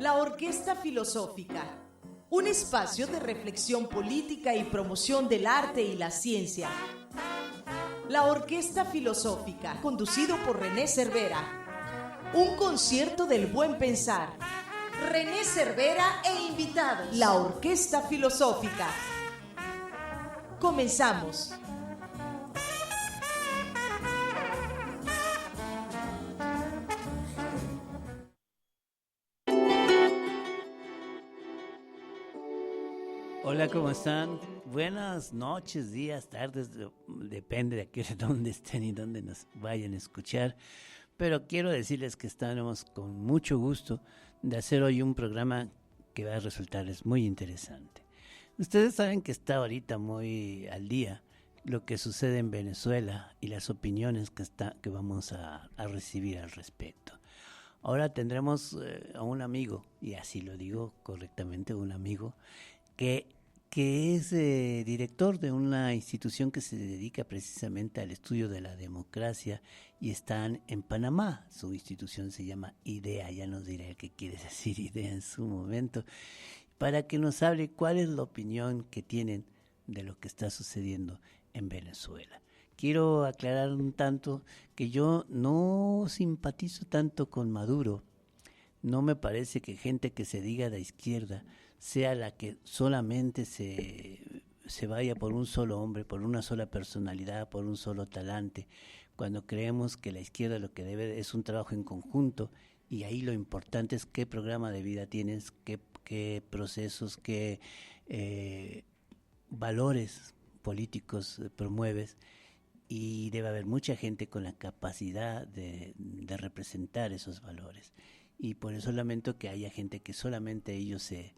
La Orquesta Filosófica, un espacio de reflexión política y promoción del arte y la ciencia. La Orquesta Filosófica, conducido por René Cervera. Un concierto del buen pensar. René Cervera e invitados. La Orquesta Filosófica. Comenzamos. Hola, ¿cómo están? Buenas noches, días, tardes, depende de aquí de dónde estén y dónde nos vayan a escuchar. Pero quiero decirles que estamos con mucho gusto de hacer hoy un programa que va a resultarles muy interesante. Ustedes saben que está ahorita muy al día lo que sucede en Venezuela y las opiniones que vamos a recibir al respecto. Ahora tendremos a un amigo, y así lo digo correctamente, un amigo, que es director de una institución que se dedica precisamente al estudio de la democracia y están en Panamá. Su institución se llama IDEA, ya nos diré qué quiere decir IDEA en su momento, para que nos hable cuál es la opinión que tienen de lo que está sucediendo en Venezuela. Quiero aclarar un tanto que yo no simpatizo tanto con Maduro. No me parece que gente que se diga de izquierda sea la que solamente se vaya por un solo hombre, por una sola personalidad, por un solo talante, cuando creemos que la izquierda lo que debe es un trabajo en conjunto, y ahí lo importante es qué programa de vida tienes, qué procesos, qué valores políticos promueves, y debe haber mucha gente con la capacidad de representar esos valores. Y por eso lamento que haya gente que solamente ellos se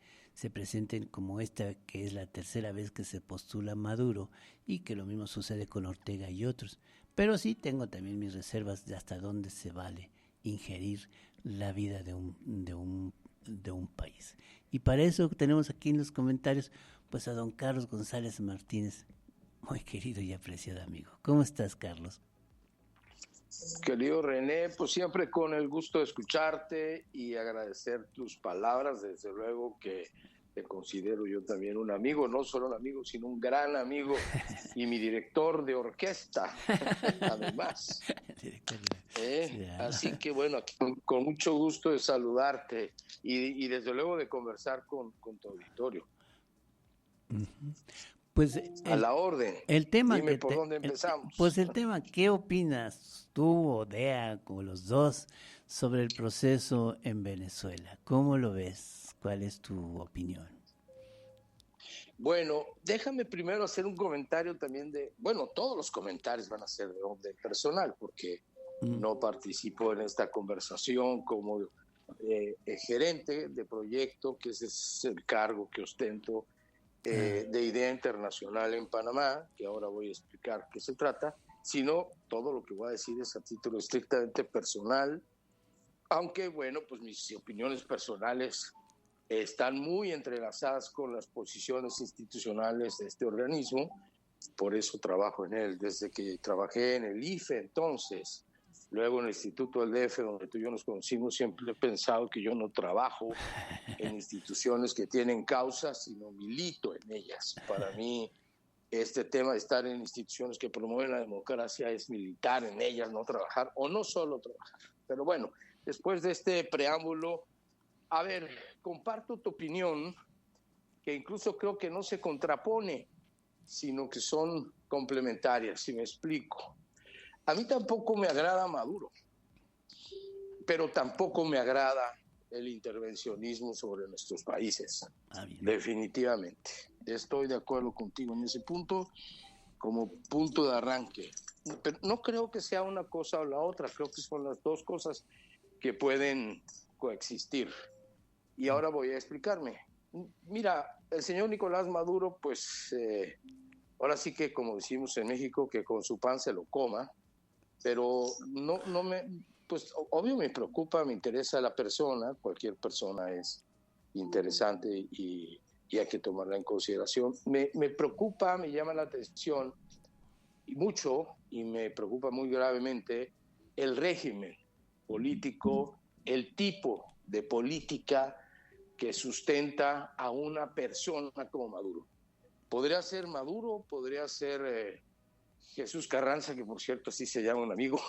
presenten, como esta, que es la tercera vez que se postula Maduro, y que lo mismo sucede con Ortega y otros. Pero sí tengo también mis reservas de hasta dónde se vale ingerir la vida de un país. Y para eso tenemos aquí en los comentarios pues a don Carlos González Martínez, muy querido y apreciado amigo. ¿Cómo estás, Carlos? Querido René, pues siempre con el gusto de escucharte y agradecer tus palabras. Desde luego que te considero yo también un amigo, no solo un amigo, sino un gran amigo y mi director de orquesta, además. Así que bueno, aquí con mucho gusto de saludarte y desde luego de conversar con tu auditorio. Pues a la orden. El tema Dime por dónde empezamos. Pues el tema, ¿qué opinas tú o Dea, como los dos, sobre el proceso en Venezuela? ¿Cómo lo ves? ¿Cuál es tu opinión? Bueno, déjame primero hacer un comentario también todos los comentarios van a ser de orden personal, porque no participo en esta conversación como gerente de proyecto, que ese es el cargo que ostento de IDEA Internacional en Panamá, que ahora voy a explicar qué se trata, sino todo lo que voy a decir es a título estrictamente personal, aunque bueno, pues mis opiniones personales están muy entrelazadas con las posiciones institucionales de este organismo. Por eso trabajo en él, desde que trabajé en el IFE entonces, luego en el Instituto del DF, donde tú y yo nos conocimos. Siempre he pensado que yo no trabajo en instituciones que tienen causas, sino milito en ellas. Para mí, este tema de estar en instituciones que promueven la democracia es militar en ellas, no trabajar, o no solo trabajar. Pero bueno, después de este preámbulo, a ver, comparto tu opinión, que incluso creo que no se contrapone, sino que son complementarias, si me explico. A mí tampoco me agrada Maduro, pero tampoco me agrada el intervencionismo sobre nuestros países. Definitivamente. Estoy de acuerdo contigo en ese punto, como punto de arranque. Pero no creo que sea una cosa o la otra, creo que son las dos cosas que pueden coexistir. Y ahora voy a explicarme. Mira, el señor Nicolás Maduro, pues ahora sí que, como decimos en México, que con su pan se lo coma, pero no me, pues obvio me preocupa, me interesa la persona. Cualquier persona es interesante y hay que tomarla en consideración. Me preocupa, me llama la atención y mucho, y me preocupa muy gravemente el régimen político, el tipo de política que sustenta a una persona como Maduro. Podría ser Maduro, podría ser Jesús Carranza, que por cierto así se llama un amigo,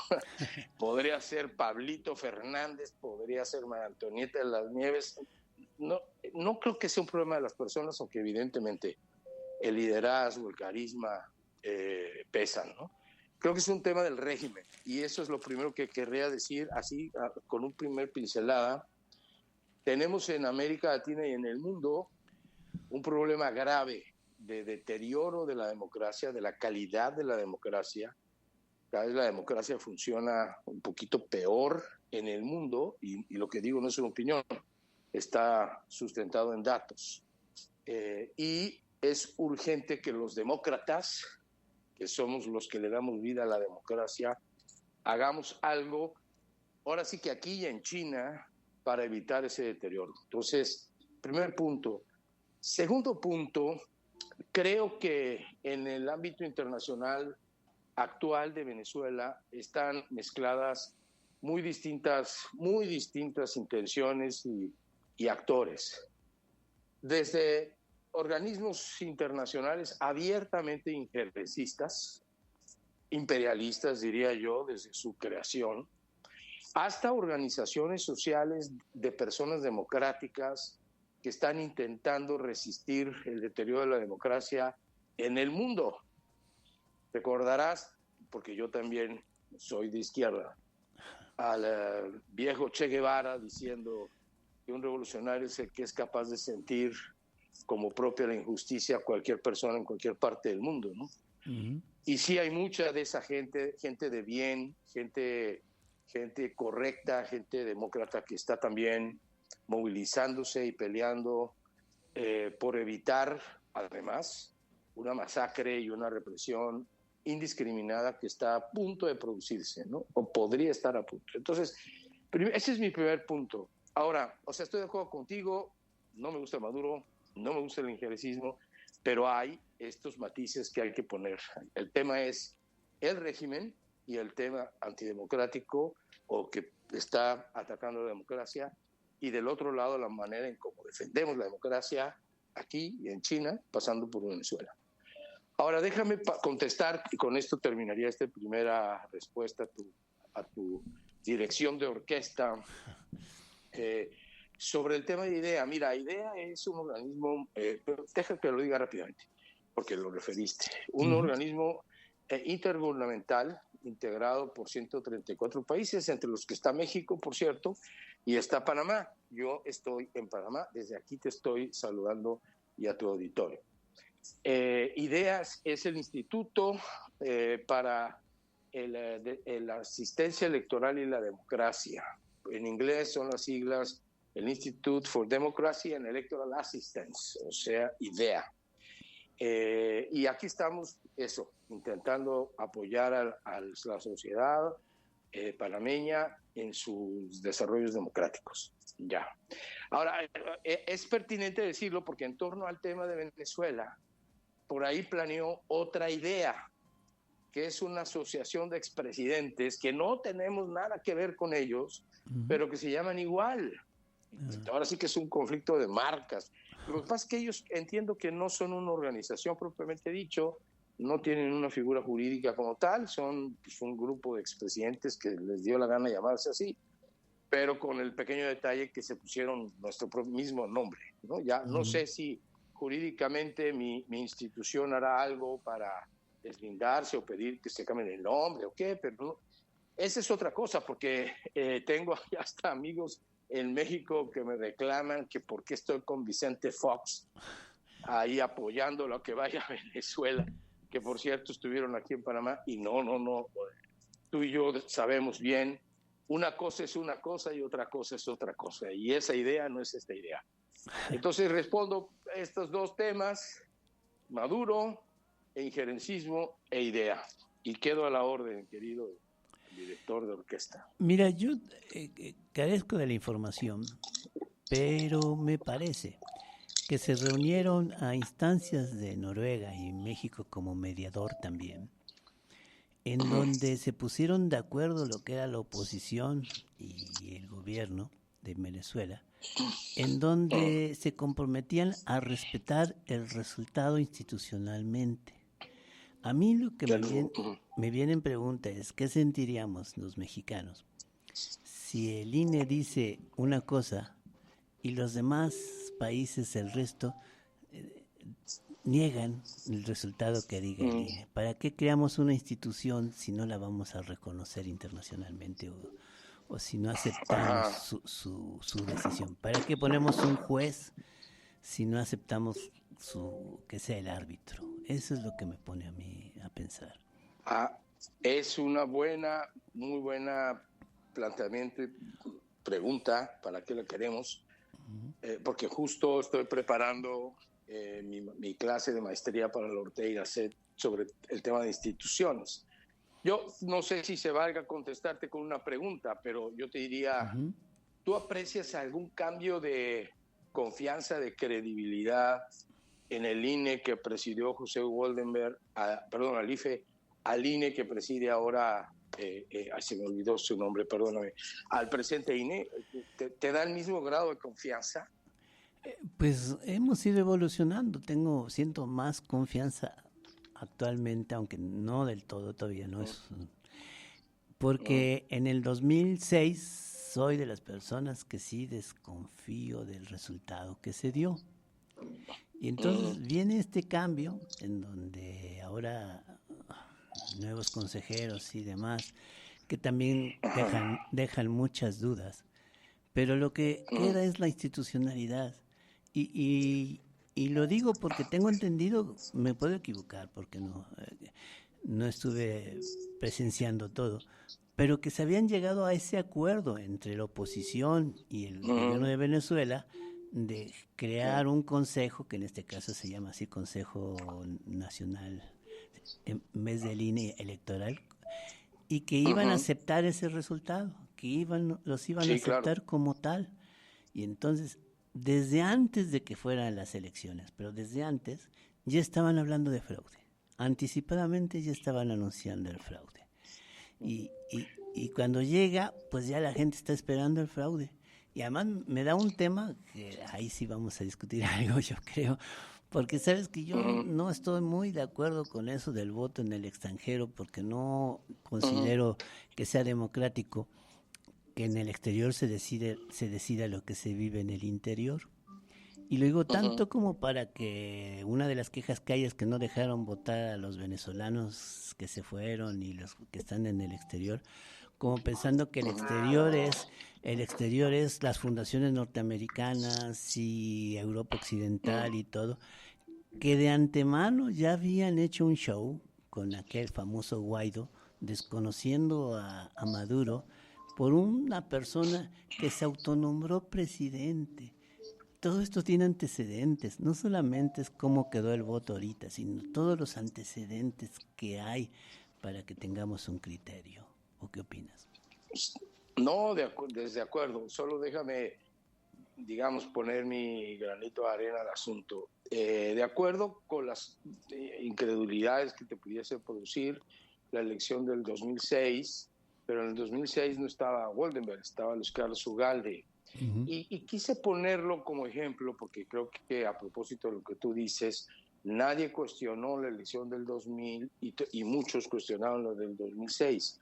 podría ser Pablito Fernández, podría ser María Antonieta de las Nieves. No creo que sea un problema de las personas, aunque evidentemente el liderazgo, el carisma pesan, ¿no? Creo que es un tema del régimen, y eso es lo primero que querría decir, así con un primer pincelada. Tenemos en América Latina y en el mundo un problema grave de deterioro de la democracia, de la calidad de la democracia. Cada vez la democracia funciona un poquito peor en el mundo, y lo que digo no es una opinión, está sustentado en datos. Y es urgente que los demócratas, que somos los que le damos vida a la democracia, hagamos algo, ahora sí que aquí y en China, para evitar ese deterioro. Entonces, primer punto. Segundo punto, creo que en el ámbito internacional actual de Venezuela están mezcladas muy distintas intenciones y actores. Desde organismos internacionales abiertamente injerencistas, imperialistas, diría yo, desde su creación, hasta organizaciones sociales de personas democráticas que están intentando resistir el deterioro de la democracia en el mundo. Recordarás, porque yo también soy de izquierda, al viejo Che Guevara diciendo que un revolucionario es el que es capaz de sentir como propia la injusticia a cualquier persona en cualquier parte del mundo, ¿no? Uh-huh. Y sí hay mucha de esa gente de bien, gente correcta, gente demócrata que está también movilizándose y peleando por evitar, además, una masacre y una represión indiscriminada que está a punto de producirse, ¿no? O podría estar a punto. Entonces, ese es mi primer punto. Ahora, estoy de acuerdo contigo, no me gusta Maduro, no me gusta el injerencismo, pero hay estos matices que hay que poner. El tema es el régimen y el tema antidemocrático o que está atacando la democracia, y del otro lado la manera en cómo defendemos la democracia aquí y en China, pasando por Venezuela. Ahora déjame contestar, y con esto terminaría esta primera respuesta a tu dirección de orquesta, sobre el tema de IDEA. Mira, IDEA es un organismo, deja que lo diga rápidamente, porque lo referiste, un organismo intergubernamental integrado por 134 países, entre los que está México, por cierto, y está Panamá. Yo estoy en Panamá, desde aquí te estoy saludando y a tu auditorio. IDEA es el Instituto para la Asistencia Electoral y la Democracia. En inglés son las siglas el Institute for Democracy and Electoral Assistance, o sea, IDEA. Y aquí estamos, intentando apoyar a la sociedad panameña en sus desarrollos democráticos. Ya. Ahora, es pertinente decirlo porque en torno al tema de Venezuela, por ahí planeó otra idea, que es una asociación de expresidentes que no tenemos nada que ver con ellos, pero que se llaman igual. Ahora sí que es un conflicto de marcas. Lo que pasa es que ellos entiendo que no son una organización propiamente dicho, no tienen una figura jurídica como tal, son un grupo de expresidentes que les dio la gana llamarse así, pero con el pequeño detalle que se pusieron nuestro mismo nombre, ¿no? Ya no sé si jurídicamente mi institución hará algo para deslindarse o pedir que se cambien el nombre o qué, pero no. Esa es otra cosa, porque tengo hasta amigos en México que me reclaman que por qué estoy con Vicente Fox ahí apoyando lo que vaya a Venezuela, que por cierto estuvieron aquí en Panamá, y no, tú y yo sabemos bien, una cosa es una cosa y otra cosa es otra cosa, y esa idea no es esta idea. Entonces respondo a estos dos temas, Maduro, injerencismo e idea, y quedo a la orden, querido director de orquesta. Mira, yo carezco de la información, pero me parece que se reunieron a instancias de Noruega y México como mediador también, en donde se pusieron de acuerdo lo que era la oposición y el gobierno de Venezuela en donde se comprometían a respetar el resultado institucionalmente. A mí lo que me viene en pregunta es, ¿qué sentiríamos los mexicanos si el INE dice una cosa y los demás países, el resto, niegan el resultado que diga el INE? ¿Para qué creamos una institución si no la vamos a reconocer internacionalmente o si no aceptamos su decisión? ¿Para qué ponemos un juez si no aceptamos que sea el árbitro? Eso es lo que me pone a mí a pensar. Es una muy buena planteamiento y pregunta, ¿para qué la queremos? Porque justo estoy preparando mi clase de maestría para la Ortega y Gasset sobre el tema de instituciones. Yo no sé si se valga contestarte con una pregunta, pero yo te diría, ¿tú aprecias algún cambio de confianza, de credibilidad en el INE que presidió José Woldenberg, al IFE, al INE que preside ahora, se me olvidó su nombre, perdóname, al presente INE? ¿Te da el mismo grado de confianza? Pues hemos ido evolucionando, siento más confianza actualmente, aunque no del todo, todavía no es. Porque en el 2006 soy de las personas que sí desconfío del resultado que se dio. Y entonces viene este cambio en donde ahora nuevos consejeros y demás que también dejan muchas dudas. Pero lo que queda es la institucionalidad. Y lo digo porque tengo entendido, me puedo equivocar porque no estuve presenciando todo, pero que se habían llegado a ese acuerdo entre la oposición y el gobierno de Venezuela de crear un consejo, que en este caso se llama así Consejo Nacional, en vez del INE electoral, y que iban a aceptar ese resultado, que los iban a aceptar como tal. Y entonces, desde antes de que fueran las elecciones, pero desde antes, ya estaban hablando de fraude. Anticipadamente ya estaban anunciando el fraude. Y cuando llega, pues ya la gente está esperando el fraude. Y además me da un tema que ahí sí vamos a discutir algo, yo creo, porque sabes que yo no estoy muy de acuerdo con eso del voto en el extranjero, porque no considero que sea democrático que en el exterior se decida lo que se vive en el interior. Y lo digo tanto como para que una de las quejas que hay es que no dejaron votar a los venezolanos que se fueron y los que están en el exterior, como pensando que el exterior es las fundaciones norteamericanas y Europa Occidental y todo, que de antemano ya habían hecho un show con aquel famoso Guaidó, desconociendo a Maduro por una persona que se autonombró presidente. Todo esto tiene antecedentes, no solamente es cómo quedó el voto ahorita, sino todos los antecedentes que hay para que tengamos un criterio. ¿O qué opinas? No, desde acuerdo. Solo déjame, digamos, poner mi granito de arena al asunto. De acuerdo con las incredulidades que te pudiese producir la elección del 2006, pero en el 2006 no estaba Woldenberg, estaba Luis Carlos Ugalde. Y quise ponerlo como ejemplo porque creo que a propósito de lo que tú dices, nadie cuestionó la elección del 2000 y muchos cuestionaron lo del 2006.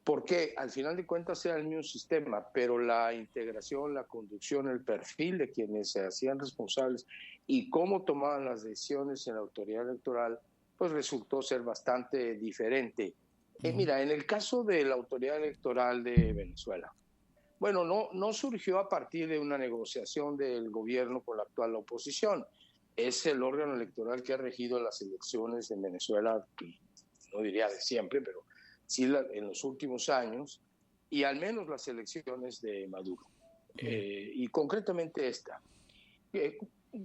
Porque al final de cuentas era el mismo sistema, pero la integración, la conducción, el perfil de quienes se hacían responsables y cómo tomaban las decisiones en la autoridad electoral, pues resultó ser bastante diferente. Mira, en el caso de la autoridad electoral de Venezuela, bueno, no surgió a partir de una negociación del gobierno con la actual oposición. Es el órgano electoral que ha regido las elecciones en Venezuela, no diría de siempre, pero sí en los últimos años, y al menos las elecciones de Maduro. Y concretamente esta.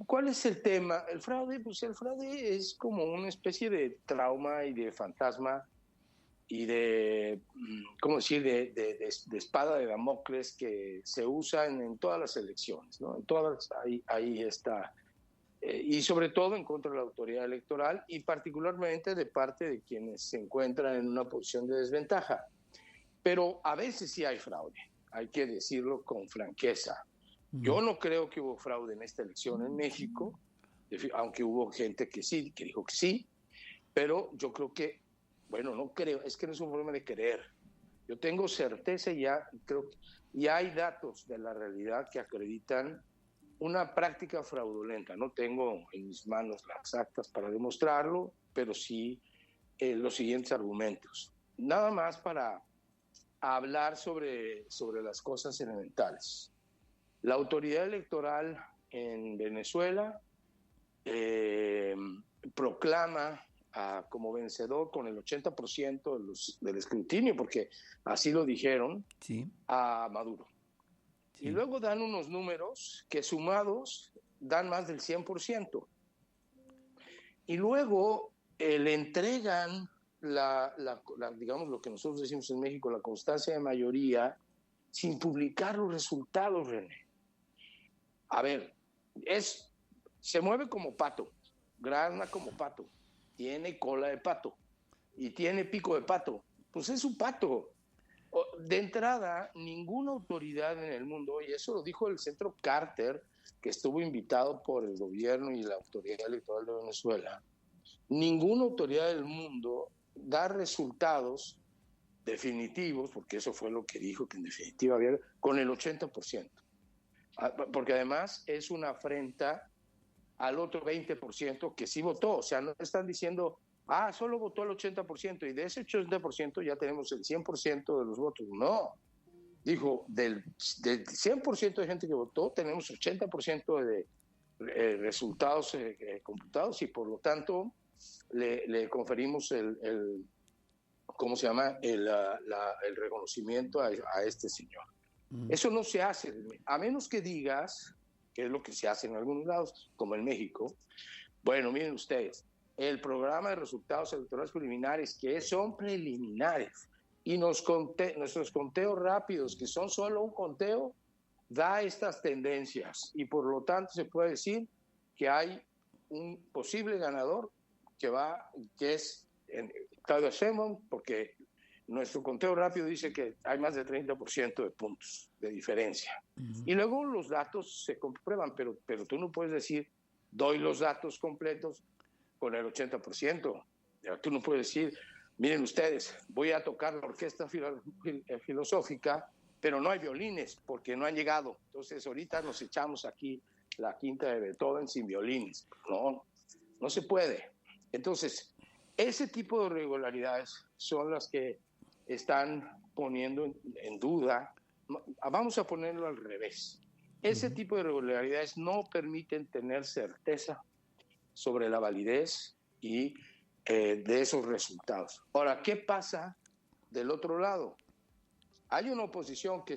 ¿Cuál es el tema? El fraude, pues el fraude es como una especie de trauma y de fantasma y de, ¿cómo decir?, de espada de Damocles que se usan en todas las elecciones, ¿no? En todas, ahí está. Y sobre todo en contra de la autoridad electoral y particularmente de parte de quienes se encuentran en una posición de desventaja. Pero a veces sí hay fraude, hay que decirlo con franqueza. Yo no creo que hubo fraude en esta elección en México, aunque hubo gente que sí, que dijo que sí, pero yo creo que, bueno, no creo, es que no es un problema de creer. Yo tengo certeza y ya creo que ya hay datos de la realidad que acreditan una práctica fraudulenta. No tengo en mis manos las actas para demostrarlo, pero sí los siguientes argumentos. Nada más para hablar sobre las cosas elementales. La autoridad electoral en Venezuela proclama como vencedor con el 80% del escrutinio, porque así lo dijeron, sí, a Maduro. Sí. Y luego dan unos números que sumados dan más del 100%. Y luego le entregan digamos lo que nosotros decimos en México, la constancia de mayoría, sin publicar los resultados, René. A ver, se mueve como pato, grana como pato, tiene cola de pato y tiene pico de pato. Pues es un pato. De entrada, ninguna autoridad en el mundo, y eso lo dijo el Centro Carter, que estuvo invitado por el gobierno y la autoridad electoral de Venezuela, ninguna autoridad del mundo da resultados definitivos, porque eso fue lo que dijo, que en definitiva había, con el 80%. Porque además es una afrenta al otro 20% que sí votó. O sea, no están diciendo, solo votó el 80%, y de ese 80% ya tenemos el 100% de los votos. No. Dijo, del 100% de gente que votó, tenemos 80% de resultados computados, y por lo tanto le conferimos ¿cómo se llama? El reconocimiento a este señor. Eso no se hace, a menos que digas, que es lo que se hace en algunos lados, como en México. Bueno, miren ustedes, el programa de resultados electorales preliminares, que son preliminares, y nuestros conteos rápidos, que son solo un conteo, da estas tendencias, y por lo tanto se puede decir que hay un posible ganador que es Claudia Sheinbaum, porque nuestro conteo rápido dice que hay más del 30% de puntos de diferencia. Y luego los datos se comprueban, pero tú no puedes decir, doy los datos completos con el 80%. Tú no puedes decir, miren ustedes, voy a tocar la orquesta filosófica, pero no hay violines porque no han llegado. Entonces ahorita nos echamos aquí la quinta de Beethoven sin violines. No se puede. Entonces, ese tipo de irregularidades son las que están poniendo en duda. Vamos a ponerlo al revés. Ese tipo de irregularidades no permiten tener certeza sobre la validez y de esos resultados. Ahora, ¿qué pasa del otro lado? Hay una oposición que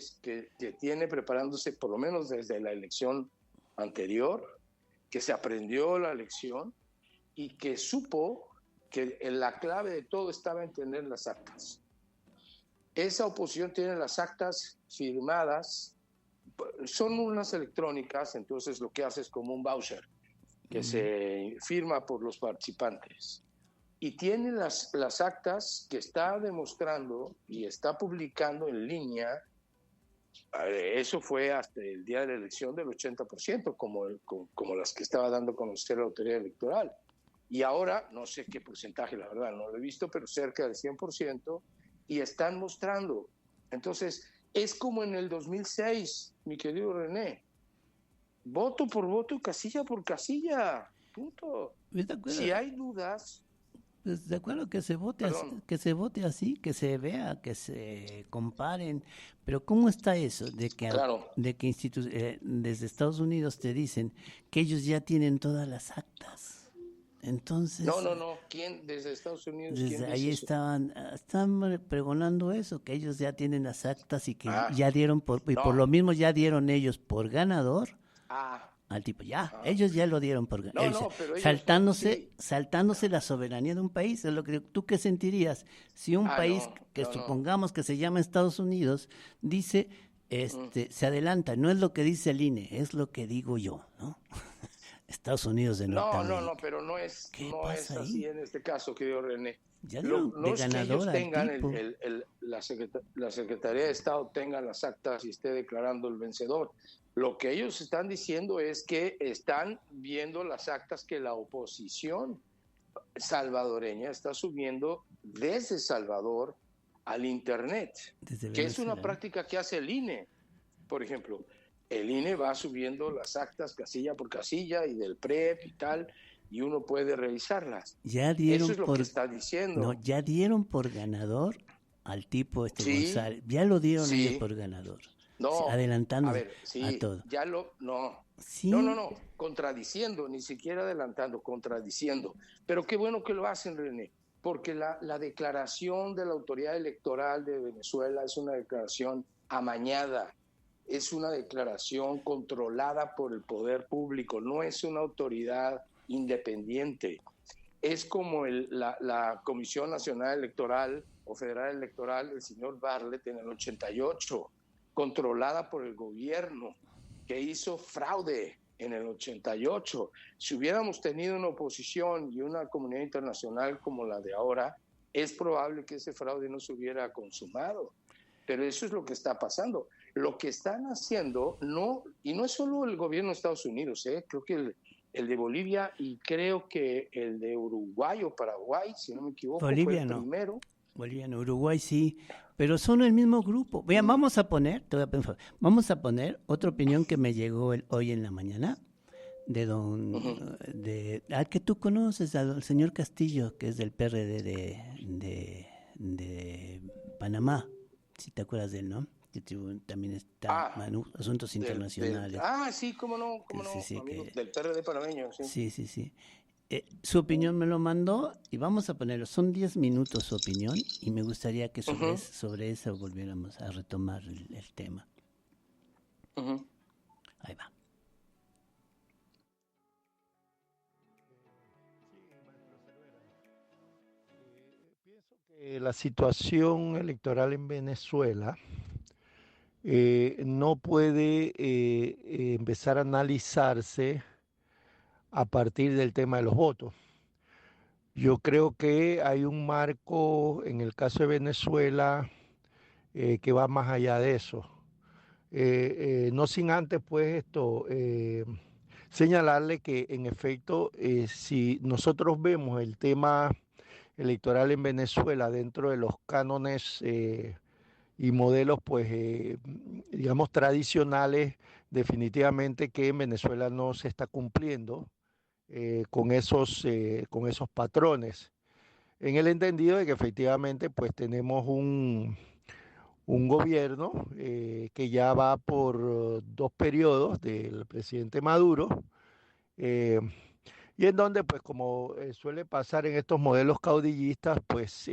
tiene preparándose, por lo menos desde la elección anterior, que se aprendió la lección y que supo que la clave de todo estaba en tener las actas. Esa oposición tiene las actas firmadas, son unas electrónicas, entonces lo que hace es como un voucher que se firma por los participantes. Y tiene las actas que está demostrando y está publicando en línea. Eso fue hasta el día de la elección del 80%, como las que estaba dando a conocer la autoridad electoral. Y ahora, no sé qué porcentaje, la verdad, no lo he visto, pero cerca del 100%, y están mostrando. Entonces, es como en el 2006, mi querido René. Voto por voto, casilla por casilla. Punto. Si hay dudas... Pues de acuerdo que se vote así, que se vea, que se comparen, pero ¿cómo está eso de que desde Estados Unidos te dicen que ellos ya tienen todas las actas? Entonces no, ¿quién desde Estados Unidos? Desde ahí estaban pregonando eso, que ellos ya tienen las actas y que ya dieron por lo mismo ya dieron ellos por ganador. Al tipo, ellos ya lo dieron por ganador. Saltándose la soberanía de un país. Es lo que ¿tú qué sentirías si un país supongamos que se llama Estados Unidos dice, se adelanta? No es lo que dice el INE, es lo que digo yo, ¿no? Estados Unidos de Norteamérica. No, pero no es así en este caso, querido René. Ya no es que ellos tengan la Secretaría de Estado tenga las actas y esté declarando el vencedor. Lo que ellos están diciendo es que están viendo las actas que la oposición salvadoreña está subiendo desde Salvador al Internet, que es una práctica que hace el INE. Por ejemplo, el INE va subiendo las actas casilla por casilla y del PREP y tal, y uno puede revisarlas. Ya dieron Eso es lo que está diciendo. No, ya dieron por ganador al tipo Sí, González. Ya lo dieron sí. ellos por ganador. No, adelantando a ver, sí, a todo. Sí. No, contradiciendo, ni siquiera adelantando, contradiciendo. Pero qué bueno que lo hacen, René, porque la declaración de la autoridad electoral de Venezuela es una declaración amañada, es una declaración controlada por el poder público, no es una autoridad independiente. Es como la Comisión Nacional Electoral o Federal Electoral del señor Bartlett en el 88, controlada por el gobierno, que hizo fraude en el 88. Si hubiéramos tenido una oposición y una comunidad internacional como la de ahora, es probable que ese fraude no se hubiera consumado. Pero eso es lo que está pasando. Lo que están haciendo, y no es solo el gobierno de Estados Unidos, creo que el de Bolivia y creo que el de Uruguay o Paraguay, si no me equivoco, Bolivia fue el no. primero. Bolivia no, Uruguay sí, pero son el mismo grupo. Vean, vamos a poner otra opinión que me llegó hoy en la mañana de que tú conoces, al señor Castillo, que es del PRD de Panamá, si te acuerdas de él, ¿no? Que también está Asuntos Internacionales. Sí, cómo no, sí, amigo, del PRD panameño, sí. Sí. Su opinión me lo mandó y vamos a ponerlo. Son 10 minutos su opinión y me gustaría que sobre eso volviéramos a retomar el tema. Ahí va. Pienso que la situación electoral en Venezuela no puede empezar a analizarse a partir del tema de los votos. Yo creo que hay un marco en el caso de Venezuela que va más allá de eso. No sin antes, pues, señalarle que, en efecto, si nosotros vemos el tema electoral en Venezuela dentro de los cánones y modelos, pues, digamos, tradicionales, definitivamente que en Venezuela no se está cumpliendo con esos patrones, en el entendido de que efectivamente pues tenemos un gobierno que ya va por 2 periodos del presidente Maduro, y en donde pues como suele pasar en estos modelos caudillistas, pues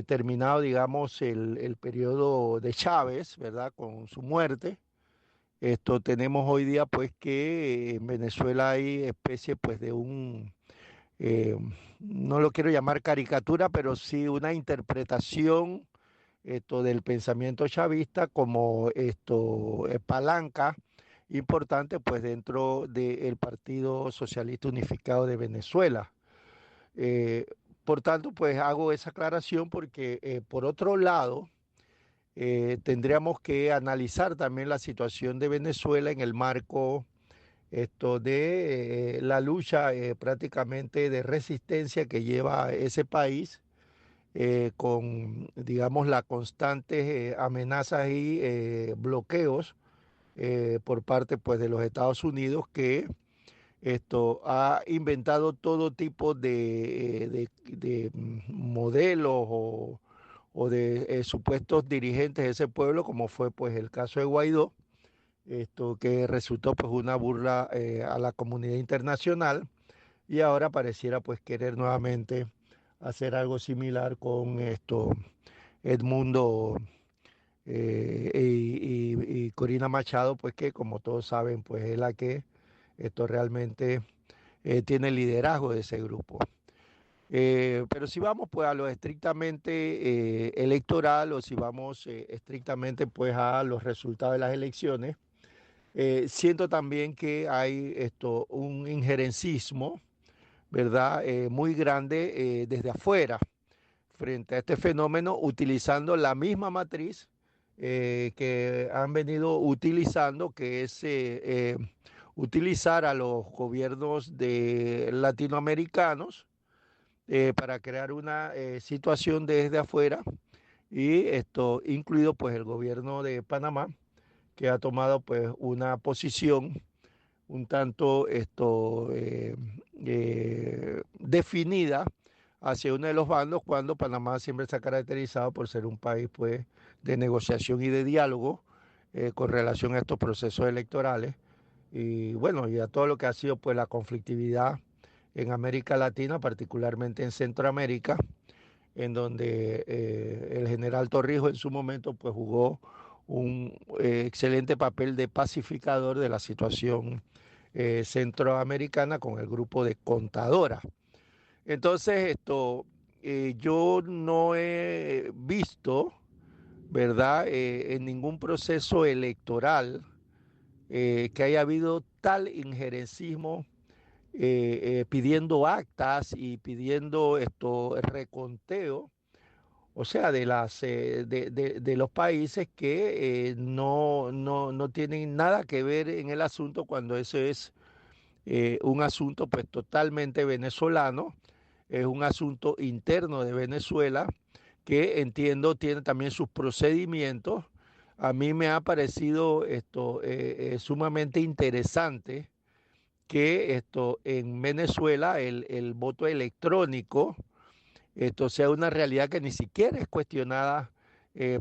terminado digamos el periodo de Chávez, ¿verdad? Con su muerte. Tenemos hoy día pues que en Venezuela hay especie pues de no lo quiero llamar caricatura, pero sí una interpretación del pensamiento chavista como palanca importante pues dentro del Partido Socialista Unificado de Venezuela. Por tanto, pues hago esa aclaración porque por otro lado, tendríamos que analizar también la situación de Venezuela en el marco de la lucha prácticamente de resistencia que lleva ese país con, digamos, las constantes amenazas y bloqueos por parte pues, de los Estados Unidos, que ha inventado todo tipo de modelos o de supuestos dirigentes de ese pueblo, como fue pues el caso de Guaidó, que resultó pues una burla a la comunidad internacional, y ahora pareciera pues querer nuevamente hacer algo similar con Edmundo y Corina Machado, pues que como todos saben pues es la que realmente tiene el liderazgo de ese grupo. Pero si vamos pues a lo estrictamente electoral, o si vamos estrictamente pues a los resultados de las elecciones, siento también que hay un injerencismo, ¿verdad? Muy grande desde afuera frente a este fenómeno, utilizando la misma matriz que han venido utilizando, que es utilizar a los gobiernos latinoamericanos para crear una situación desde afuera, y esto incluido pues el gobierno de Panamá, que ha tomado pues una posición un tanto definida hacia uno de los bandos, cuando Panamá siempre se ha caracterizado por ser un país pues de negociación y de diálogo con relación a estos procesos electorales, y bueno, y a todo lo que ha sido pues la conflictividad en América Latina, particularmente en Centroamérica, en donde el general Torrijos en su momento pues jugó un excelente papel de pacificador de la situación centroamericana con el grupo de Contadora. Entonces, yo no he visto, ¿verdad?, en ningún proceso electoral que haya habido tal injerencismo pidiendo actas y pidiendo reconteo, o sea, de los países que no tienen nada que ver en el asunto, cuando ese es un asunto pues totalmente venezolano, es un asunto interno de Venezuela, que entiendo tiene también sus procedimientos. A mí me ha parecido sumamente interesante que en Venezuela el voto electrónico sea una realidad que ni siquiera es cuestionada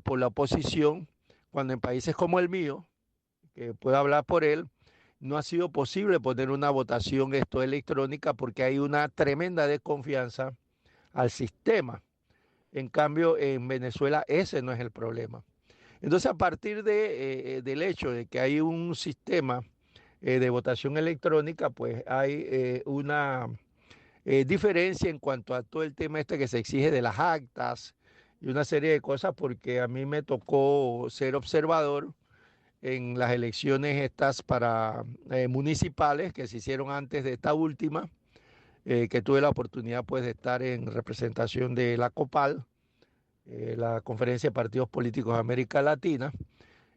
por la oposición, cuando en países como el mío, que puedo hablar por él, no ha sido posible poner una votación electrónica, porque hay una tremenda desconfianza al sistema. En cambio, en Venezuela ese no es el problema. Entonces, a partir del hecho de que hay un sistema de votación electrónica, pues hay una diferencia en cuanto a todo el tema que se exige de las actas y una serie de cosas, porque a mí me tocó ser observador en las elecciones estas para municipales que se hicieron antes de esta última, que tuve la oportunidad pues de estar en representación de la COPAL, la Conferencia de Partidos Políticos de América Latina,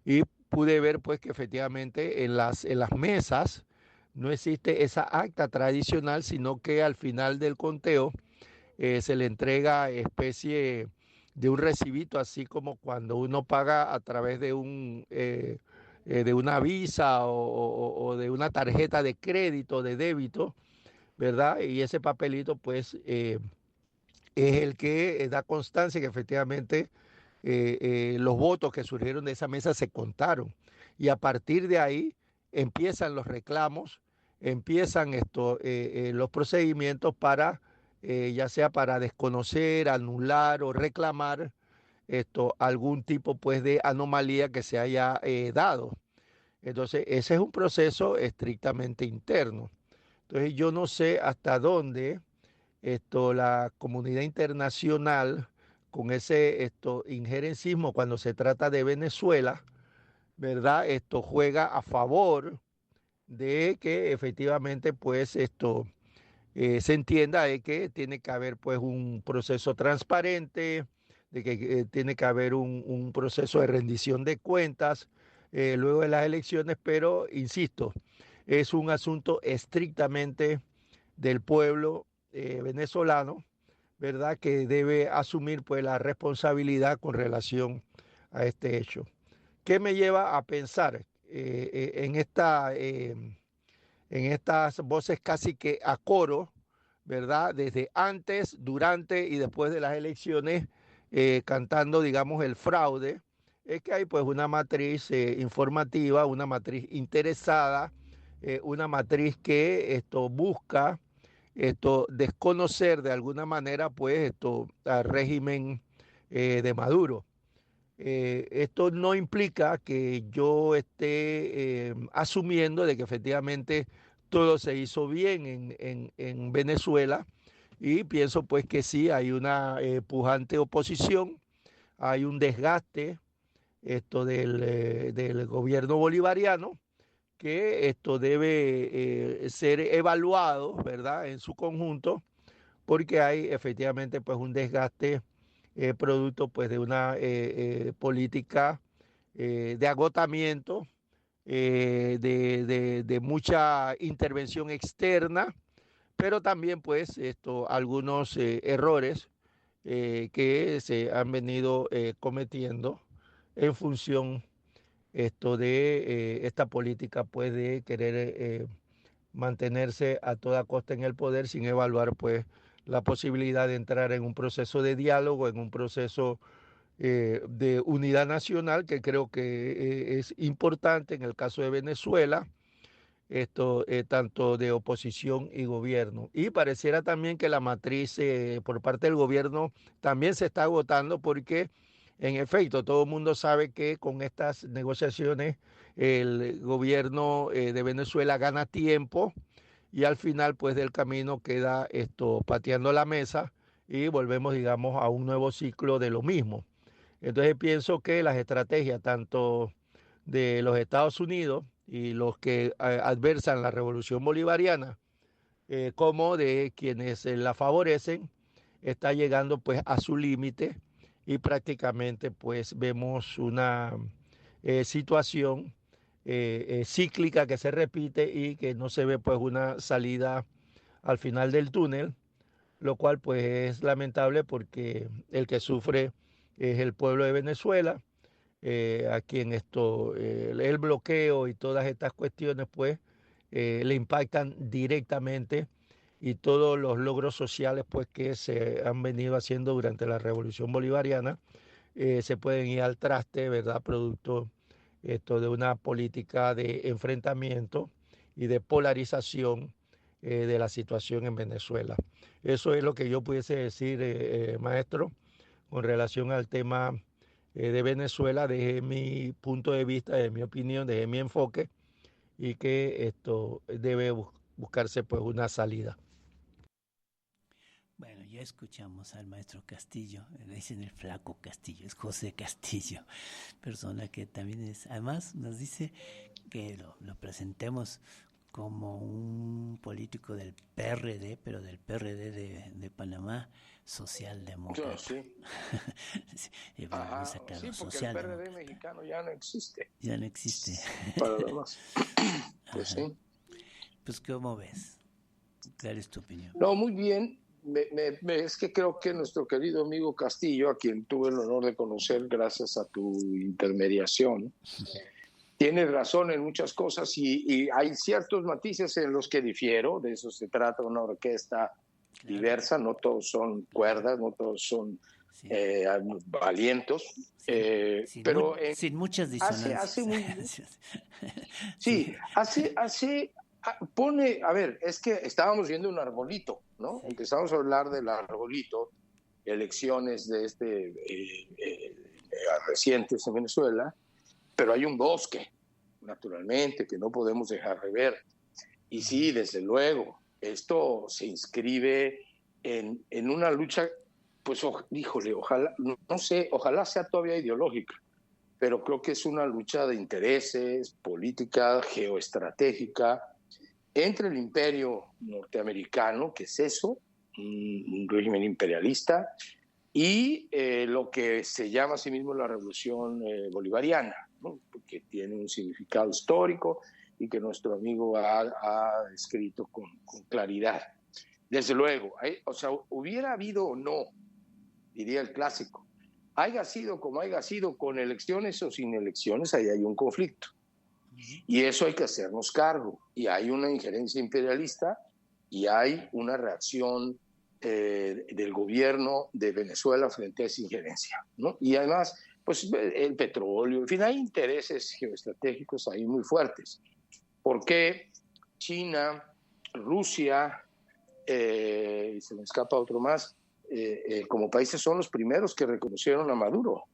y pude ver pues que efectivamente en las mesas no existe esa acta tradicional, sino que al final del conteo se le entrega especie de un recibito, así como cuando uno paga a través de de una visa o de una tarjeta de crédito, de débito, ¿verdad? Y ese papelito pues es el que da constancia que efectivamente los votos que surgieron de esa mesa se contaron. Y a partir de ahí empiezan los reclamos, empiezan los procedimientos para, ya sea para desconocer, anular o reclamar algún tipo pues de anomalía que se haya dado. Entonces, ese es un proceso estrictamente interno. Entonces, yo no sé hasta dónde la comunidad internacional, con ese injerencismo cuando se trata de Venezuela, ¿verdad? Esto juega a favor de que efectivamente pues se entienda de que tiene que haber pues un proceso transparente, de que tiene que haber un proceso de rendición de cuentas luego de las elecciones, pero insisto, es un asunto estrictamente del pueblo venezolano, ¿verdad?, que debe asumir pues la responsabilidad con relación a este hecho. ¿Qué me lleva a pensar en estas voces casi que a coro, ¿verdad?, desde antes, durante y después de las elecciones, cantando, digamos, el fraude? Es que hay pues una matriz informativa, una matriz interesada, una matriz que busca desconocer de alguna manera pues al régimen de Maduro. Esto no implica que yo esté asumiendo de que efectivamente todo se hizo bien en Venezuela, y pienso pues que sí, hay una pujante oposición, hay un desgaste del gobierno bolivariano, que esto debe ser evaluado, ¿verdad?, en su conjunto, porque hay efectivamente pues un desgaste producto pues de una política de agotamiento, de mucha intervención externa, pero también pues algunos errores que se han venido cometiendo en función de esta política pues de querer mantenerse a toda costa en el poder sin evaluar pues la posibilidad de entrar en un proceso de diálogo, en un proceso de unidad nacional que creo que es importante en el caso de Venezuela, tanto de oposición y gobierno. Y pareciera también que la matriz por parte del gobierno también se está agotando porque, en efecto, todo el mundo sabe que con estas negociaciones el gobierno de Venezuela gana tiempo y al final, pues, del camino queda pateando la mesa y volvemos, digamos, a un nuevo ciclo de lo mismo. Entonces pienso que las estrategias tanto de los Estados Unidos y los que adversan la revolución bolivariana, como de quienes la favorecen, está llegando pues a su límite y prácticamente pues vemos una situación cíclica que se repite y que no se ve pues una salida al final del túnel, lo cual pues es lamentable porque el que sufre es el pueblo de Venezuela, a quien el bloqueo y todas estas cuestiones pues le impactan directamente y todos los logros sociales pues que se han venido haciendo durante la Revolución Bolivariana se pueden ir al traste, ¿verdad? Producto de una política de enfrentamiento y de polarización de la situación en Venezuela. Eso es lo que yo pudiese decir, maestro, con relación al tema de Venezuela, desde mi punto de vista, desde mi opinión, desde mi enfoque, y que esto debe buscarse pues una salida. Bueno, ya escuchamos al maestro Castillo, le dicen el flaco Castillo, es José Castillo, persona que también es, además nos dice que lo presentemos como un político del PRD, pero del PRD de Panamá, socialdemócrata. Sí. Y vamos a sacar sí, porque el PRD mexicano ya no existe. Ya no existe. Para lo demás. Pues sí. Pues, ¿cómo ves? ¿Cuál es tu opinión? No, muy bien. Es que creo que nuestro querido amigo Castillo, a quien tuve el honor de conocer gracias a tu intermediación, tiene razón en muchas cosas y hay ciertos matices en los que difiero. De eso se trata una orquesta diversa, no todos son cuerdas, no todos son alientos, pero sin muchas disonancias. Pone, a ver, es que estábamos viendo un arbolito, ¿no? Sí. Empezamos a hablar del arbolito, elecciones de recientes en Venezuela, pero hay un bosque, naturalmente, que no podemos dejar de ver. Y sí, desde luego, esto se inscribe en una lucha, pues, híjole, ojalá, no sé, ojalá sea todavía ideológica, pero creo que es una lucha de intereses, política, geoestratégica, entre el imperio norteamericano, que es eso, un régimen imperialista, y lo que se llama a sí mismo la revolución bolivariana, ¿no? Que tiene un significado histórico y que nuestro amigo ha escrito con claridad. Desde luego, o sea, hubiera habido o no, diría el clásico, haya sido como haya sido, con elecciones o sin elecciones, ahí hay un conflicto. Y eso hay que hacernos cargo. Y hay una injerencia imperialista y hay una reacción del gobierno de Venezuela frente a esa injerencia, ¿no? Y además, pues el petróleo, en fin, hay intereses geoestratégicos ahí muy fuertes. Porque China, Rusia, se me escapa otro más, como países son los primeros que reconocieron a Maduro.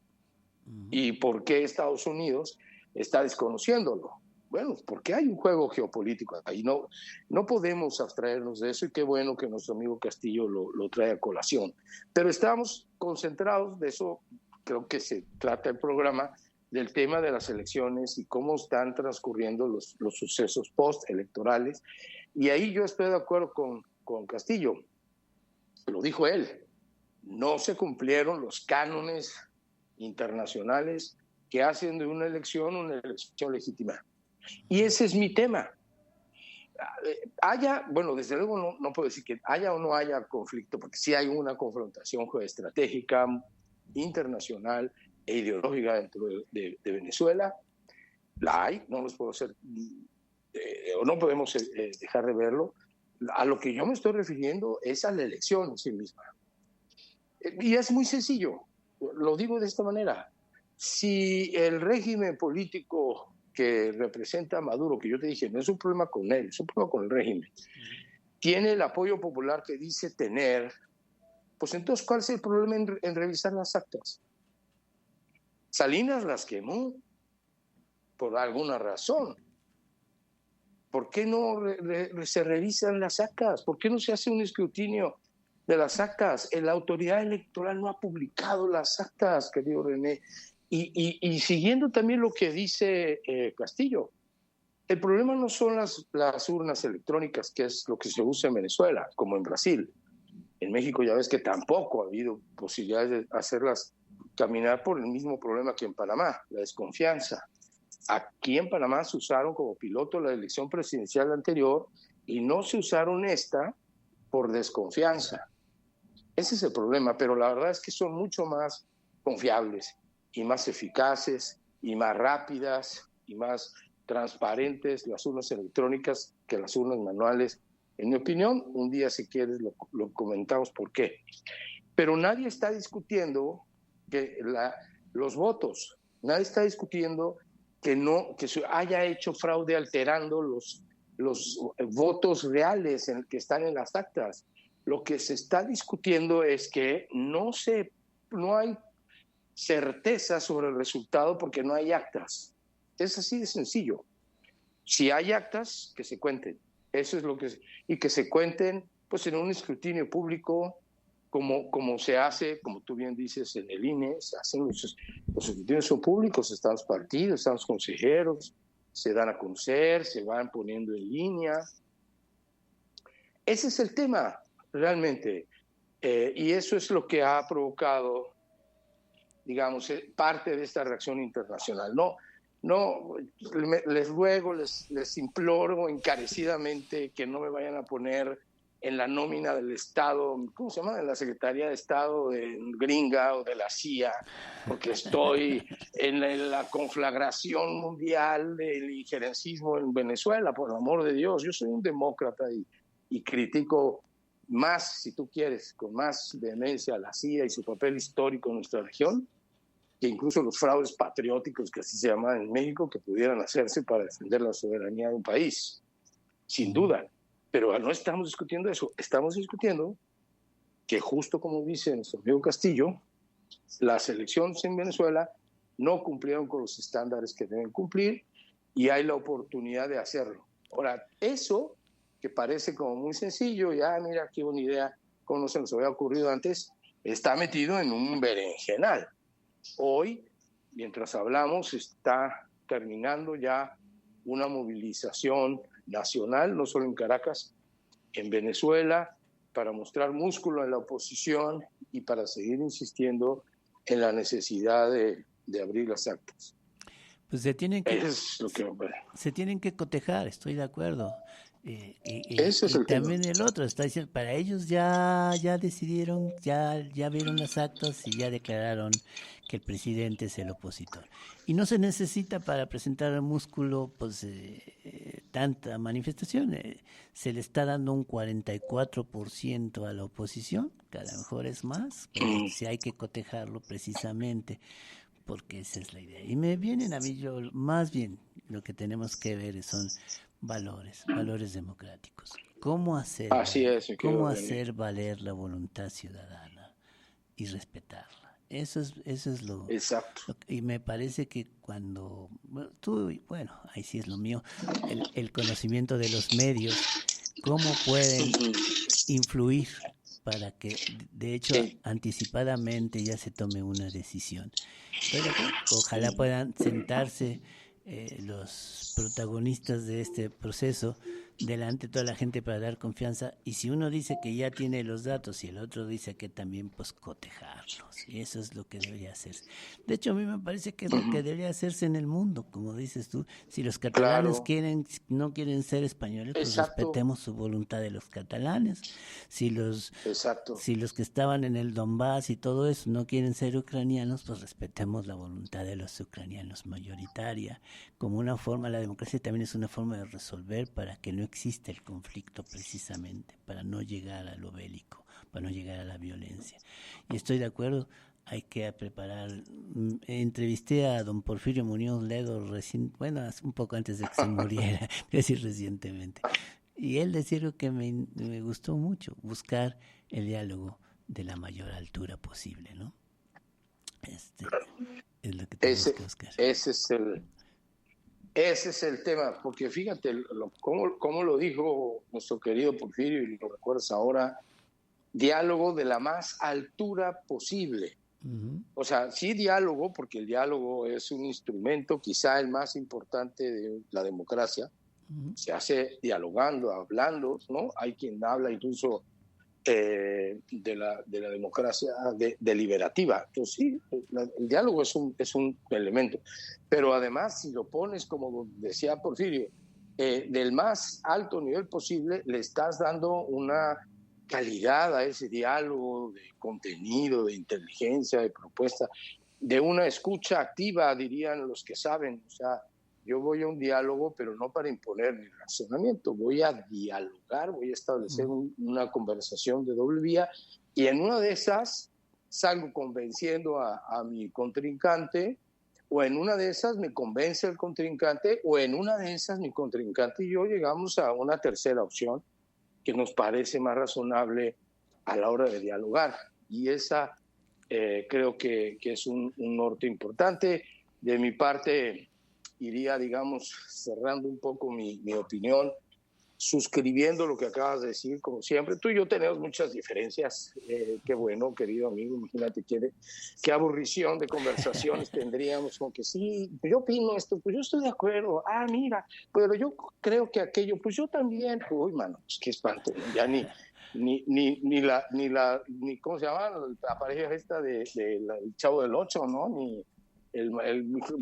¿Y por qué Estados Unidos está desconociéndolo? Bueno, porque hay un juego geopolítico ahí, no podemos abstraernos de eso, y qué bueno que nuestro amigo Castillo lo trae a colación. Pero estamos concentrados, de eso creo que se trata el programa, del tema de las elecciones y cómo están transcurriendo los sucesos postelectorales, y ahí yo estoy de acuerdo con Castillo, lo dijo él, no se cumplieron los cánones internacionales que hacen de una elección legítima. Y ese es mi tema. Desde luego no puedo decir que haya o no haya conflicto, porque sí hay una confrontación geoestratégica, internacional e ideológica dentro de Venezuela. La hay, no los puedo hacer, o no podemos dejar de verlo. A lo que yo me estoy refiriendo es a la elección en sí misma. Y es muy sencillo, lo digo de esta manera. Si el régimen político que representa a Maduro, que yo te dije, no es un problema con él, es un problema con el régimen, tiene el apoyo popular que dice tener, pues entonces, ¿cuál es el problema en revisar las actas? Salinas las quemó por alguna razón. ¿Por qué no se revisan las actas? ¿Por qué no se hace un escrutinio de las actas? La autoridad electoral no ha publicado las actas, querido René. Y siguiendo también lo que dice Castillo, el problema no son las urnas electrónicas, que es lo que se usa en Venezuela, como en Brasil. En México ya ves que tampoco ha habido posibilidades de hacerlas caminar por el mismo problema que en Panamá, la desconfianza. Aquí en Panamá se usaron como piloto la elección presidencial anterior y no se usaron esta por desconfianza. Ese es el problema, pero la verdad es que son mucho más confiables y más eficaces y más rápidas y más transparentes las urnas electrónicas que las urnas manuales. En mi opinión, un día si quieres lo comentamos por qué. Pero nadie está discutiendo que los votos, nadie está discutiendo que se haya hecho fraude alterando los votos reales que están en las actas. Lo que se está discutiendo es que no hay certeza sobre el resultado porque no hay actas. Es así de sencillo. Si hay actas, que se cuenten. Eso es lo que y que se cuenten pues en un escrutinio público como se hace, como tú bien dices, en el INE. Se hacen los escrutinios son públicos, están los partidos, están los consejeros, se dan a conocer, se van poniendo en línea. Ese es el tema realmente, y eso es lo que ha provocado, digamos, parte de esta reacción internacional. Les ruego, les imploro encarecidamente que no me vayan a poner en la nómina del Estado, ¿cómo se llama? En la Secretaría de Estado de gringa o de la CIA, porque estoy en la conflagración mundial del injerencismo en Venezuela, por el amor de Dios. Yo soy un demócrata y critico más, si tú quieres, con más vehemencia a la CIA y su papel histórico en nuestra región, que incluso los fraudes patrióticos, que así se llaman en México, que pudieran hacerse para defender la soberanía de un país, sin duda. Pero no estamos discutiendo eso, estamos discutiendo que, justo como dice nuestro amigo Castillo, las elecciones en Venezuela no cumplieron con los estándares que deben cumplir y hay la oportunidad de hacerlo. Ahora, eso que parece como muy sencillo, mira qué buena idea, como no se nos había ocurrido antes, está metido en un berenjenal. Hoy, mientras hablamos, está terminando ya una movilización nacional, no solo en Caracas, en Venezuela, para mostrar músculo en la oposición y para seguir insistiendo en la necesidad de abrir las actas. Pues se tienen que cotejar, estoy de acuerdo. Ese es el también tema. El otro está diciendo, para ellos ya decidieron, ya vieron las actas y ya declararon que el presidente es el opositor. Y no se necesita para presentar el músculo pues tanta manifestación. Se le está dando un 44% a la oposición, que a lo mejor es más, pero sí hay que cotejarlo precisamente, porque esa es la idea. Y me vienen a mí, más bien lo que tenemos que ver son valores democráticos. ¿Cómo hacer valer la voluntad ciudadana y respetarla? Eso es lo... Exacto. Y me parece que cuando ahí sí es lo mío, el conocimiento de los medios, cómo pueden influir para que, de hecho, anticipadamente ya se tome una decisión. Pero ojalá puedan sentarse los protagonistas de este proceso delante de toda la gente para dar confianza, y si uno dice que ya tiene los datos y el otro dice que también, pues cotejarlos, y eso es lo que debería hacerse. De hecho, a mí me parece que es lo que debería hacerse en el mundo, como dices tú. Si los catalanes no quieren ser españoles, pues respetemos su voluntad de los catalanes. Si los que estaban en el Donbass y todo eso no quieren ser ucranianos, pues respetemos la voluntad de los ucranianos mayoritaria. Como una forma, la democracia también es una forma de resolver para que no exista el conflicto, precisamente, para no llegar a lo bélico, para no llegar a la violencia. Y estoy de acuerdo, hay que preparar. Entrevisté a don Porfirio Muñoz Ledo un poco antes de que se muriera, es decir, recientemente. Y él decía algo que me gustó mucho, buscar el diálogo de la mayor altura posible, ¿no? Es lo que tenemos que buscar. Ese es el tema, porque fíjate cómo lo dijo nuestro querido Porfirio, y lo recuerdas ahora, diálogo de la más altura posible. Uh-huh. O sea, sí diálogo, porque el diálogo es un instrumento quizá el más importante de la democracia. Uh-huh. Se hace dialogando, hablando, ¿no? Hay quien habla incluso de la democracia deliberativa. Entonces sí, el diálogo es un elemento, pero además si lo pones, como decía Porfirio, del más alto nivel posible, le estás dando una calidad a ese diálogo de contenido, de inteligencia, de propuesta, de una escucha activa, dirían los que saben. O sea, yo voy a un diálogo, pero no para imponer mi razonamiento, voy a dialogar, voy a establecer una conversación de doble vía, y en una de esas salgo convenciendo a mi contrincante, o en una de esas me convence el contrincante, o en una de esas mi contrincante y yo llegamos a una tercera opción que nos parece más razonable a la hora de dialogar. Y esa creo que es un norte importante. De mi parte, iría, digamos, cerrando un poco mi opinión, suscribiendo lo que acabas de decir, como siempre. Tú y yo tenemos muchas diferencias. Qué bueno, querido amigo, imagínate qué aburrición de conversaciones tendríamos, con que sí, yo opino esto, pues yo estoy de acuerdo, mira, pero yo creo que aquello, pues yo también. Uy, mano, pues qué espanto, ya ni ¿cómo se llama? La pareja esta del Chavo del Ocho, ¿no? Ni el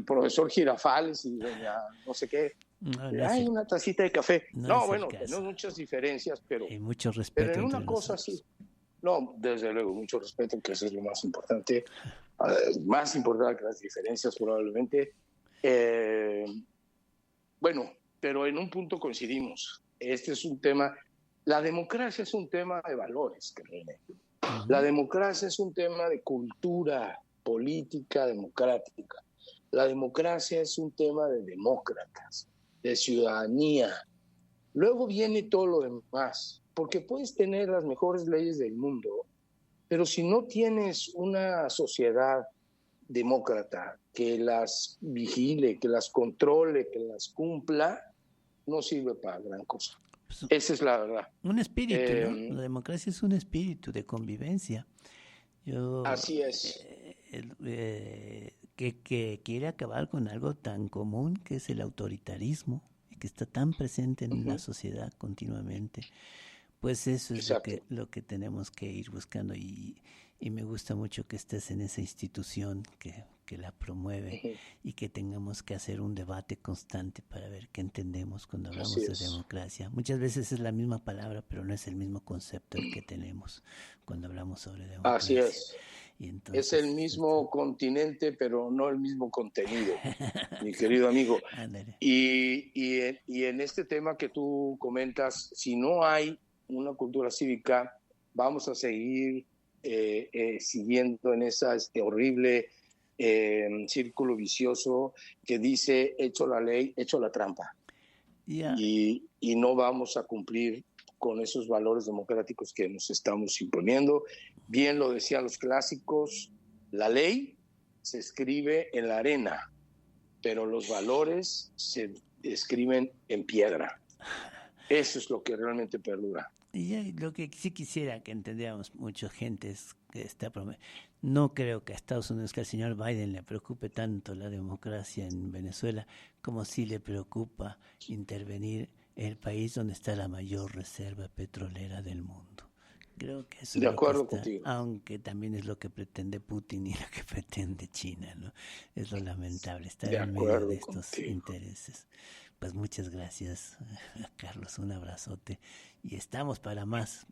profesor Girafales y doña no sé qué. Hay una tacita de café. No, bueno, tenemos muchas diferencias, pero, y mucho respeto, pero en una cosa sí. No, desde luego, mucho respeto, que eso es lo más importante. Más importante que las diferencias, probablemente. Bueno, pero en un punto coincidimos. Este es un tema. La democracia es un tema de valores, René. Uh-huh. La democracia es un tema de cultura política democrática. La democracia es un tema de demócratas, de ciudadanía. Luego viene todo lo demás, porque puedes tener las mejores leyes del mundo, pero si no tienes una sociedad demócrata que las vigile, que las controle, que las cumpla, no sirve para gran cosa. Esa es la verdad. Un espíritu, ¿no? La democracia es un espíritu de convivencia. Así es. Que quiere acabar con algo tan común que es el autoritarismo, y que está tan presente en la sociedad continuamente. Pues eso es lo que tenemos que ir buscando, y me gusta mucho que estés en esa institución que la promueve, y que tengamos que hacer un debate constante para ver qué entendemos cuando hablamos de democracia. Muchas veces es la misma palabra, pero no es el mismo concepto el que tenemos cuando hablamos sobre democracia. Así es. Y entonces, es el mismo continente, pero no el mismo contenido, mi querido amigo. Y en este tema que tú comentas, si no hay una cultura cívica, vamos a seguir siguiendo en esa horrible círculo vicioso que dice: hecho la ley, hecho la trampa. Yeah. Y no vamos a cumplir con esos valores democráticos que nos estamos imponiendo. Bien lo decían los clásicos, la ley se escribe en la arena, pero los valores se escriben en piedra. Eso es lo que realmente perdura. Y lo que sí quisiera que entendiéramos mucha gente es que no creo que a Estados Unidos, que al señor Biden le preocupe tanto la democracia en Venezuela, como sí le preocupa intervenir el país donde está la mayor reserva petrolera del mundo. Creo que eso de es acuerdo lo que está, contigo. aunque también es lo que pretende Putin y lo que pretende China, ¿no? Es lo lamentable, estar De en medio acuerdo de estos contigo. intereses. Pues muchas gracias, Carlos, un abrazote. Y estamos para más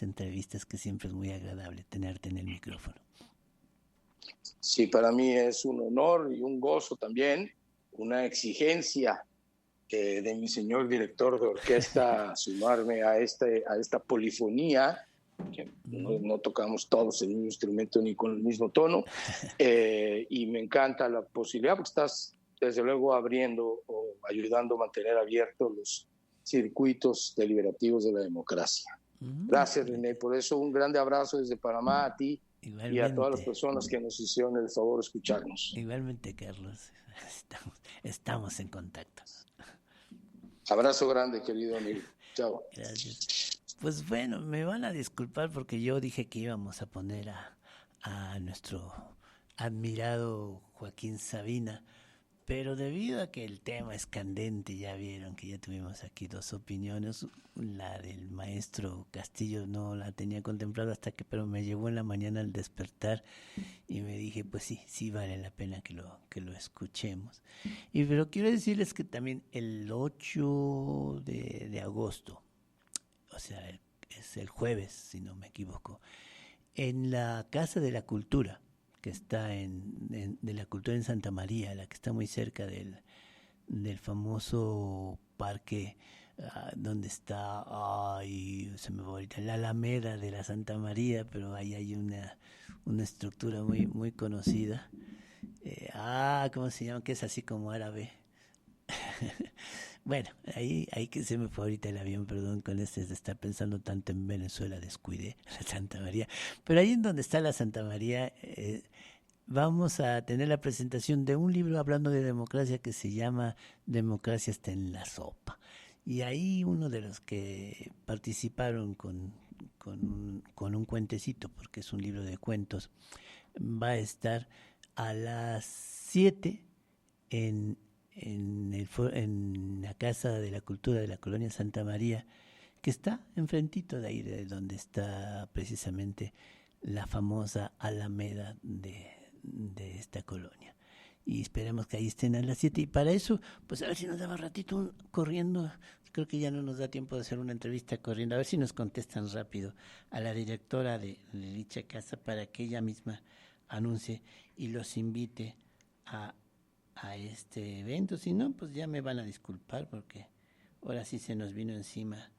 entrevistas, que siempre es muy agradable tenerte en el micrófono. Sí, para mí es un honor y un gozo también, una exigencia de mi señor director de orquesta sumarme a esta polifonía, que no tocamos todos el mismo instrumento ni con el mismo tono, y me encanta la posibilidad porque estás desde luego abriendo o ayudando a mantener abiertos los circuitos deliberativos de la democracia. Gracias, René, por eso un grande abrazo desde Panamá a ti. Igualmente. Y a todas las personas que nos hicieron el favor de escucharnos. Igualmente, Carlos, estamos en contacto. Abrazo grande, querido amigo. Chao. Gracias. Pues bueno, me van a disculpar porque yo dije que íbamos a poner a nuestro admirado Joaquín Sabina, pero debido a que el tema es candente, ya vieron que ya tuvimos aquí dos opiniones. La del maestro Castillo no la tenía contemplada pero me llegó en la mañana al despertar y me dije, pues sí vale la pena que lo escuchemos. Pero quiero decirles que también el 8 de agosto, o sea, es el jueves, si no me equivoco, en la Casa de la Cultura, que está de la Cultura en Santa María, la que está muy cerca del famoso parque donde está, se me va ahorita, la Alameda de la Santa María, pero ahí hay una estructura muy, muy conocida. ¿Cómo se llama? Que es así como árabe. Bueno, ahí que se me fue ahorita el avión, perdón, con de estar pensando tanto en Venezuela, descuidé la Santa María. Pero ahí en donde está la Santa María, vamos a tener la presentación de un libro hablando de democracia que se llama Democracia está en la sopa. Y ahí uno de los que participaron con un cuentecito, porque es un libro de cuentos, va a estar a las 7 en la Casa de la Cultura de la Colonia Santa María, que está enfrentito de ahí, de donde está precisamente la famosa Alameda de esta colonia. Y esperemos que ahí estén a las 7. Y para eso, pues a ver si nos daba ratito corriendo. Creo que ya no nos da tiempo de hacer una entrevista corriendo. A ver si nos contestan rápido a la directora de dicha casa para que ella misma anuncie y los invite a este evento. Si no, pues ya me van a disculpar porque ahora sí se nos vino encima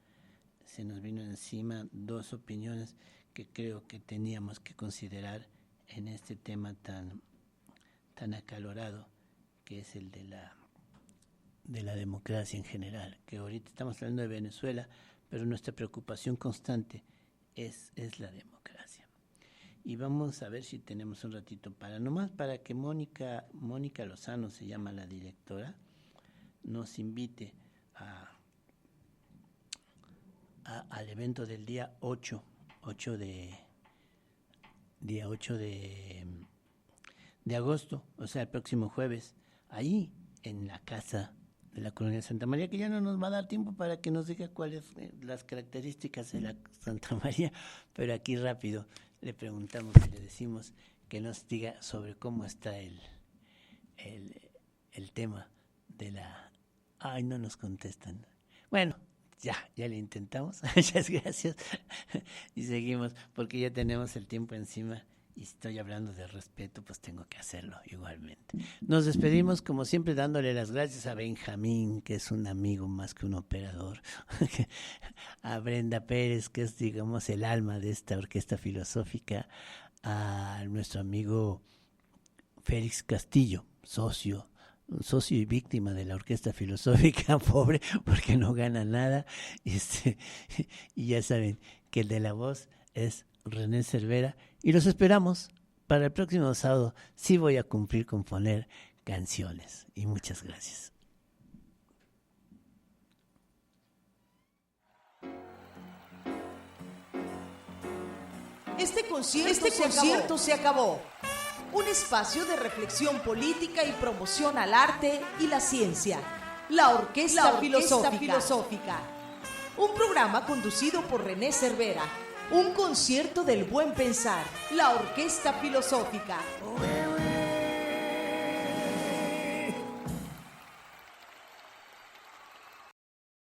dos opiniones que creo que teníamos que considerar en este tema tan acalorado que es el de la democracia en general, que ahorita estamos hablando de Venezuela, pero nuestra preocupación constante es la democracia. Y vamos a ver si tenemos un ratito para que Mónica Lozano, se llama la directora, nos invite al evento del día 8 de agosto, o sea, el próximo jueves, ahí en la Casa de la Colonia Santa María, que ya no nos va a dar tiempo para que nos diga cuáles las características de la Santa María, pero aquí rápido le preguntamos y le decimos que nos diga sobre cómo está el tema de la... Ay, no nos contestan. Bueno, ya le intentamos. Muchas gracias. Y seguimos, porque ya tenemos el tiempo encima. Y estoy hablando de respeto, pues tengo que hacerlo igualmente. Nos despedimos, como siempre, dándole las gracias a Benjamín, que es un amigo más que un operador, a Brenda Pérez, que es, digamos, el alma de esta orquesta filosófica, a nuestro amigo Félix Castillo, socio y víctima de la orquesta filosófica, pobre, porque no gana nada. Y ya saben que el de la voz es René Cervera, y los esperamos para el próximo sábado. Sí voy a cumplir con poner canciones, y muchas gracias. Este concierto se acabó. Un espacio de reflexión política y promoción al arte y la ciencia. La Orquesta Filosófica. Un programa conducido por René Cervera. Un concierto del buen pensar. La Orquesta Filosófica.